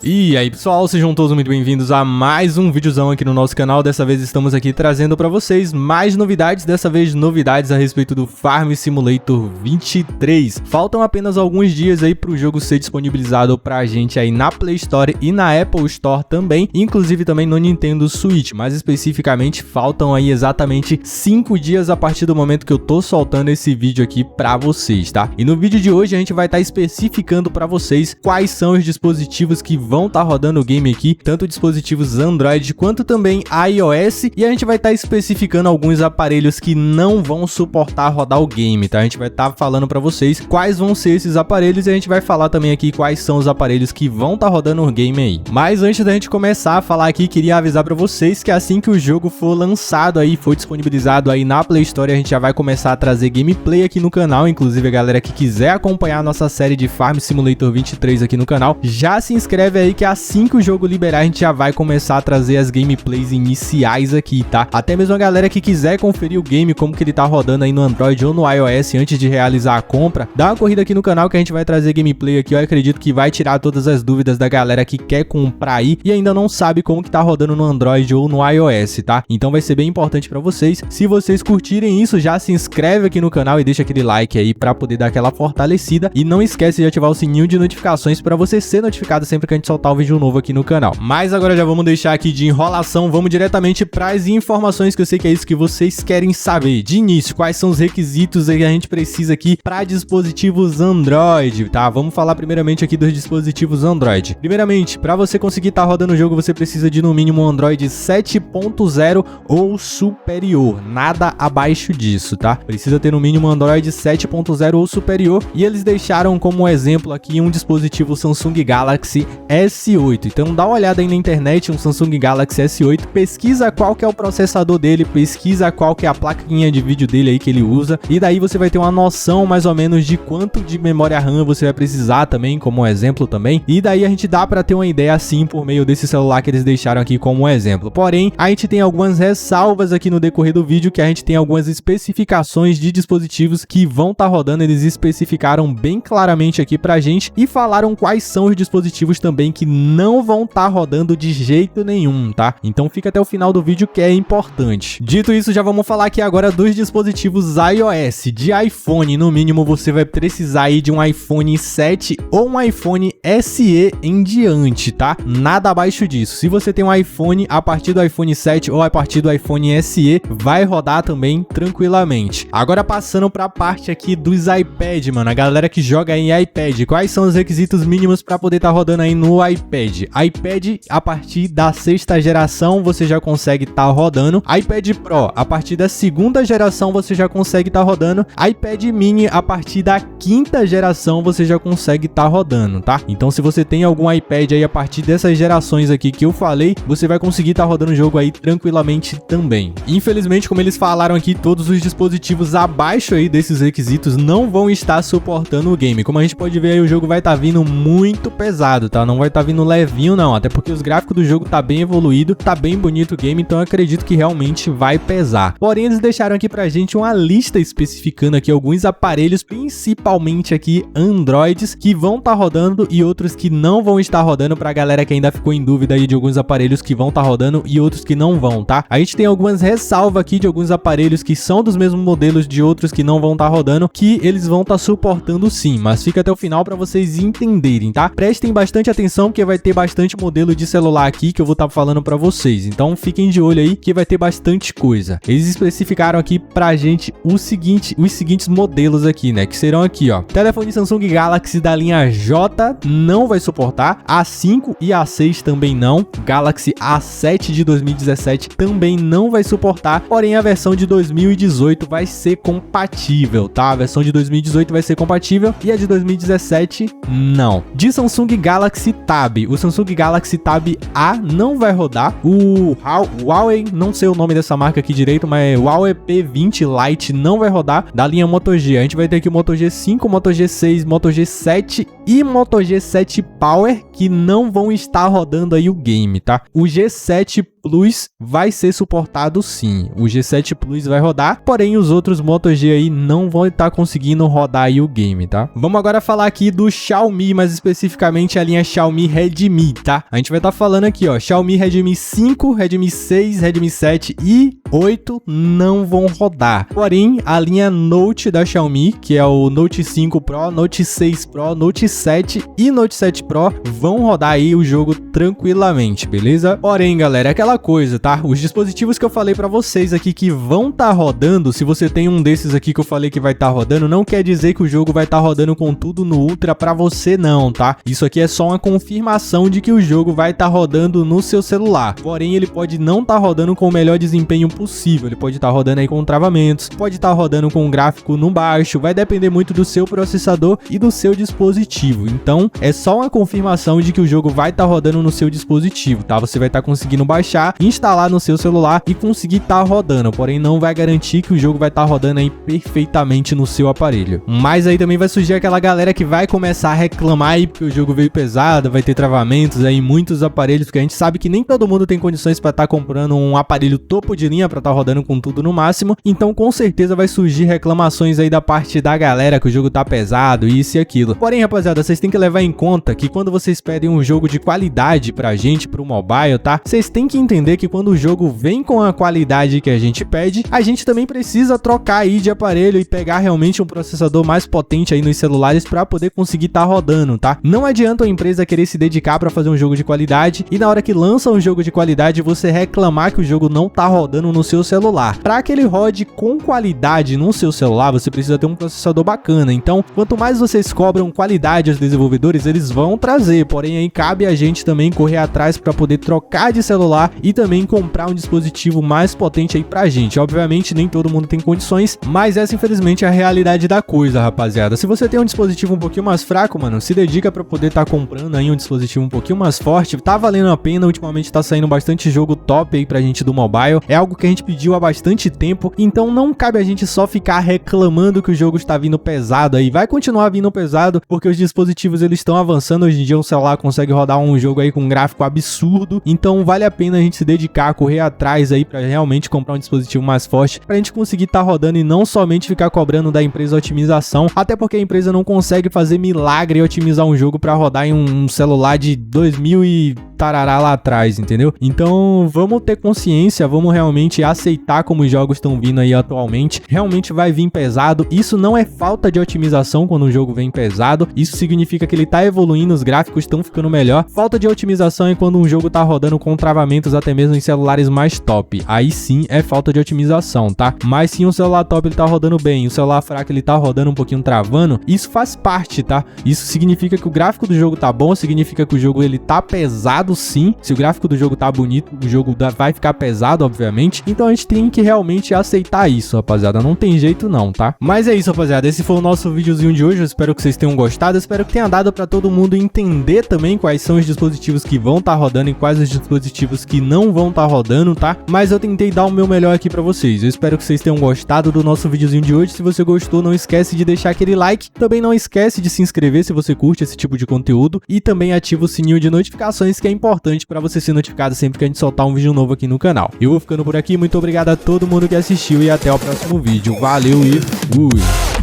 E aí pessoal, sejam todos muito bem-vindos a mais um videozão aqui no nosso canal. Dessa vez estamos aqui trazendo pra vocês mais novidades, dessa vez novidades a respeito do Farm Simulator 23. Faltam apenas alguns dias aí pro jogo ser disponibilizado pra gente aí na Play Store e na Apple Store também, inclusive também no Nintendo Switch, mais especificamente faltam aí exatamente 5 dias a partir do momento que eu tô soltando esse vídeo aqui pra vocês, tá? E no vídeo de hoje a gente vai estar especificando pra vocês quais são os dispositivos que vão estar rodando o game aqui, tanto dispositivos Android quanto também iOS, e a gente vai estar especificando alguns aparelhos que não vão suportar rodar o game, tá? A gente vai estar falando para vocês quais vão ser esses aparelhos e a gente vai falar também aqui quais são os aparelhos que vão estar rodando o game aí. Mas antes da gente começar a falar aqui, queria avisar para vocês que assim que o jogo for lançado aí, for disponibilizado aí na Play Store, a gente já vai começar a trazer gameplay aqui no canal. Inclusive a galera que quiser acompanhar a nossa série de Farm Simulator 23 aqui no canal, já se inscreve aí que assim que o jogo liberar, a gente já vai começar a trazer as gameplays iniciais aqui, tá? Até mesmo a galera que quiser conferir o game, como que ele tá rodando aí no Android ou no iOS antes de realizar a compra, dá uma corrida aqui no canal que a gente vai trazer gameplay aqui. Eu acredito que vai tirar todas as dúvidas da galera que quer comprar aí e ainda não sabe como que tá rodando no Android ou no iOS, tá? Então vai ser bem importante pra vocês. Se vocês curtirem isso, já se inscreve aqui no canal e deixa aquele like aí pra poder dar aquela fortalecida. E não esquece de ativar o sininho de notificações pra você ser notificado sempre que a gente soltar um vídeo novo aqui no canal. Mas agora já vamos deixar aqui de enrolação, vamos diretamente para as informações, que eu sei que é isso que vocês querem saber. De início, quais são os requisitos que a gente precisa aqui para dispositivos Android, tá? Vamos falar primeiramente aqui dos dispositivos Android. Primeiramente, para você conseguir estar rodando o jogo, você precisa de no mínimo um Android 7.0 ou superior, nada abaixo disso, tá? Precisa ter no mínimo um Android 7.0 ou superior, e eles deixaram como exemplo aqui um dispositivo Samsung Galaxy S8. Então dá uma olhada aí na internet, um Samsung Galaxy S8, pesquisa qual que é o processador dele, pesquisa qual que é a plaquinha de vídeo dele aí que ele usa, e daí você vai ter uma noção mais ou menos de quanto de memória RAM você vai precisar também, como exemplo também, e daí a gente dá para ter uma ideia assim por meio desse celular que eles deixaram aqui como exemplo. Porém, a gente tem algumas ressalvas aqui no decorrer do vídeo, que a gente tem algumas especificações de dispositivos que vão estar rodando. Eles especificaram bem claramente aqui pra gente e falaram quais são os dispositivos também que não vão estar rodando de jeito nenhum, tá? Então fica até o final do vídeo que é importante. Dito isso, já vamos falar aqui agora dos dispositivos iOS. De iPhone, no mínimo você vai precisar aí de um iPhone 7 ou um iPhone SE em diante, tá? Nada abaixo disso. Se você tem um iPhone, a partir do iPhone 7 ou a partir do iPhone SE, vai rodar também tranquilamente. Agora passando para a parte aqui dos iPad, mano, a galera que joga em iPad, quais são os requisitos mínimos para poder estar rodando aí no iPad? iPad a partir da 6ª geração você já consegue estar rodando. iPad Pro a partir da 2ª geração você já consegue estar rodando. iPad Mini a partir da 5ª geração você já consegue estar rodando, tá? Então se você tem algum iPad aí a partir dessas gerações aqui que eu falei, você vai conseguir estar rodando o jogo aí tranquilamente também. Infelizmente, como eles falaram aqui, todos os dispositivos abaixo aí desses requisitos não vão estar suportando o game. Como a gente pode ver aí, o jogo vai estar vindo muito pesado, tá? Não vai estar vindo levinho não, até porque os gráficos do jogo tá bem evoluído, tá bem bonito o game, então eu acredito que realmente vai pesar. Porém, eles deixaram aqui pra gente uma lista especificando aqui alguns aparelhos, principalmente aqui Androids, que vão estar rodando e outros que não vão estar rodando, pra galera que ainda ficou em dúvida aí de alguns aparelhos que vão estar rodando e outros que não vão, tá? A gente tem algumas ressalvas aqui de alguns aparelhos que são dos mesmos modelos de outros que não vão estar rodando, que eles vão estar suportando sim, mas fica até o final pra vocês entenderem, tá? Prestem bastante atenção, porque vai ter bastante modelo de celular aqui que eu vou estar falando pra vocês, então fiquem de olho aí que vai ter bastante coisa. Eles especificaram aqui pra gente os seguintes modelos aqui, né, que serão aqui, ó, telefone Samsung Galaxy da linha J não vai suportar, A5 e A6 também não, Galaxy A7 de 2017 também não vai suportar, porém a versão de 2018 vai ser compatível, tá? A versão de 2018 vai ser compatível e a de 2017 não. De Samsung Galaxy Tab, o Samsung Galaxy Tab A não vai rodar, o Huawei, não sei o nome dessa marca aqui direito, mas Huawei P20 Lite não vai rodar, da linha Moto G. A gente vai ter aqui o Moto G5, Moto G6, Moto G7 e Moto G7 Power, que não vão estar rodando aí o game, tá? O G7 Plus vai ser suportado sim. O G7 Plus vai rodar, porém os outros Moto G aí não vão estar conseguindo rodar aí o game, tá? Vamos agora falar aqui do Xiaomi, mais especificamente a linha Xiaomi Redmi, tá? A gente vai estar falando aqui, ó, Xiaomi Redmi 5, Redmi 6, Redmi 7 e 8 não vão rodar. Porém, a linha Note da Xiaomi, que é o Note 5 Pro, Note 6 Pro, Note 7 e Note 7 Pro vão rodar aí o jogo tranquilamente, beleza? Porém, galera, é aquela coisa, tá? Os dispositivos que eu falei pra vocês aqui que vão estar rodando, se você tem um desses aqui que eu falei que vai estar rodando, não quer dizer que o jogo vai estar rodando com tudo no Ultra pra você não, tá? Isso aqui é só uma confirmação de que o jogo vai estar rodando no seu celular. Porém, ele pode não estar rodando com o melhor desempenho possível. Ele pode estar rodando aí com travamentos, pode estar rodando com um gráfico no baixo, vai depender muito do seu processador e do seu dispositivo. Então, é só uma confirmação de que o jogo vai estar rodando no seu dispositivo, tá? Você vai estar conseguindo baixar, instalar no seu celular e conseguir estar rodando, porém não vai garantir que o jogo vai estar rodando aí perfeitamente no seu aparelho. Mas aí também vai surgir aquela galera que vai começar a reclamar aí porque o jogo veio pesado, vai ter travamentos aí em muitos aparelhos, porque a gente sabe que nem todo mundo tem condições para estar comprando um aparelho topo de linha para estar rodando com tudo no máximo, então com certeza vai surgir reclamações aí da parte da galera que o jogo tá pesado, isso e aquilo. Porém, rapaziada, vocês têm que levar em conta que quando vocês pedem um jogo de qualidade pra gente, pro mobile, tá? Vocês têm que entender que quando o jogo vem com a qualidade que a gente pede, a gente também precisa trocar aí de aparelho e pegar realmente um processador mais potente aí nos celulares pra poder conseguir tá rodando, tá? Não adianta a empresa querer se dedicar pra fazer um jogo de qualidade e na hora que lança um jogo de qualidade você reclamar que o jogo não tá rodando no seu celular. Pra que ele rode com qualidade no seu celular, você precisa ter um processador bacana. Então, quanto mais vocês cobram qualidade aos desenvolvedores, eles vão trazer. Porém, aí cabe a gente também correr atrás para poder trocar de celular e também comprar um dispositivo mais potente aí pra gente. Obviamente, nem todo mundo tem condições, mas essa infelizmente é a realidade da coisa, rapaziada. Se você tem um dispositivo um pouquinho mais fraco, mano, se dedica para poder estar comprando aí um dispositivo um pouquinho mais forte. Tá valendo a pena, ultimamente tá saindo bastante jogo top aí pra gente do mobile. É algo que a gente pediu há bastante tempo, então não cabe a gente só ficar reclamando que o jogo está vindo pesado aí. Vai continuar vindo pesado porque os dispositivos eles estão avançando. Hoje em dia um celular consegue rodar um jogo aí com um gráfico absurdo, então vale a pena a gente se dedicar, correr atrás aí para realmente comprar um dispositivo mais forte pra gente conseguir estar rodando e não somente ficar cobrando da empresa otimização, até porque a empresa não consegue fazer milagre e otimizar um jogo para rodar em um celular de 2000 e tarará lá atrás, entendeu? Então vamos ter consciência, vamos realmente aceitar como os jogos estão vindo aí atualmente. Realmente vai vir pesado, isso não é falta de otimização quando um jogo vem pesado, isso significa que ele tá evoluindo, os gráficos estão ficando melhor. Falta de otimização é quando um jogo tá rodando com travamentos até mesmo em celulares mais top, aí sim é falta de otimização, tá? Mas se um celular top ele tá rodando bem, o celular fraco ele tá rodando um pouquinho travando, isso faz parte, tá? Isso significa que o gráfico do jogo tá bom, significa que o jogo ele tá pesado sim. Se o gráfico do jogo tá bonito, o jogo vai ficar pesado, obviamente. Então a gente tem que realmente aceitar isso, rapaziada. Não tem jeito não, tá? Mas é isso, rapaziada. Esse foi o nosso videozinho de hoje. Eu espero que vocês tenham gostado. Eu espero que tenha dado pra todo mundo entender também quais são os dispositivos que vão tá rodando e quais os dispositivos que não vão tá rodando, tá? Mas eu tentei dar o meu melhor aqui pra vocês. Eu espero que vocês tenham gostado do nosso videozinho de hoje. Se você gostou, não esquece de deixar aquele like. Também não esquece de se inscrever se você curte esse tipo de conteúdo. E também ativa o sininho de notificações, que é importante para você ser notificado sempre que a gente soltar um vídeo novo aqui no canal. Eu vou ficando por aqui, muito obrigado a todo mundo que assistiu e até o próximo vídeo. Valeu e fui!